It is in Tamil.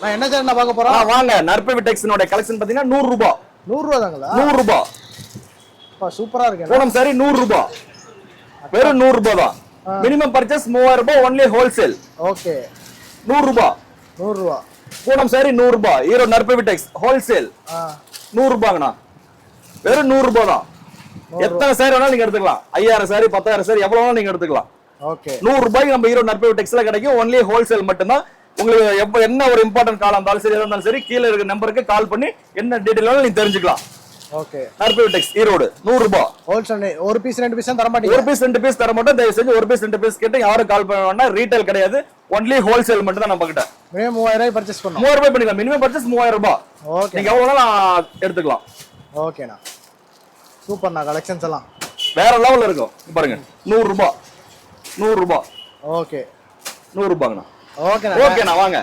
நான் என்ன சார் நான் பார்க்க போறோம்? வாங்க நற்பவி விடெக்ஸோட கலெக்ஷன் பாத்தீங்கன்னா 100 ரூபாய். 100 ரூபாய் தாங்களா? 100 ரூபாய். சூப்பரா இருக்கு. பூனம் சாரி 100 ரூபாய். வெறும் 100 ரூபாய் தான். மினிமம் பர்ச்சேஸ் 3000 ரூபாய் ஒன்லி ஹோல்சேல். ஓகே. 100 ரூபாய். 100 ரூபாய். பூனம் சாரி 100 ரூபாய். ஹீரோ நற்பவி விடெக்ஸ் ஹோல்சேல். 100 ரூபாய்ங்கண்ணா. வெறும் 100 ரூபாய் தான். எத்தனை சாரி வேணாலும் நீங்க எடுத்துக்கலாம். 5000 சாரி 10000 சாரி எவ்வளவு வேணாலும் நீங்க எடுத்துக்கலாம். ஓகே. 100 ரூபாய்க்கு நம்ம ஹீரோ நற்பவி விடெக்ஸ்ல கிடைக்கும். ஒன்லி ஹோல்சேல் மட்டும் தான். உங்களுக்கு என்ன ஒரு இம்பார்ட்டன்ட் கால் இருந்தாலும் சரி, எதா இருந்தாலும் சரி, கீழே இருக்க நம்பருக்கு கால் பண்ணி என்ன டீடைல் நீங்க தெரிஞ்சுக்கலாம். ஓகே. நற்பவி விடெக்ஸ் ஈரோடு 100 ரூபாய். ஹோல்சேல். ஒரு பீஸ் 2 பீஸ் தர மாட்டீங்க? ஒரு பீஸ் 2 பீஸ் தர மாட்டோம். தயவு செஞ்சு ஒரு பீஸ் 2 பீஸ் கேட்டு யாரும் கால் பண்ண வேண்டாம். ரீட்டைல் கிடையாது. ஒன்லி ஹோல்சேல் மட்டும் தான் நம்ம கிட்ட. மினிமம் 3000 ரூபாய் பர்ச்சேஸ் பண்ணனும். 3000 ரூபாய் பண்ணிக்கலாம். மினிமம் பர்ச்சேஸ் 3000 ரூபாய். ஓகே. நீங்க எவ்வளவு வேணாலும் எடுத்துக்கலாம். ஓகேண்ணா. சூப்பர்ண்ணா கலெக்ஷன்ஸ் எல்லாம் வேற லெவல்ல இருக்கும். பாருங்க 100 ரூபாய். 100 ரூபாய். ஓகே. 100 ரூபாய்ங்கண்ணா. ஓகேண்ணா. ஓகேண்ணா வாங்க.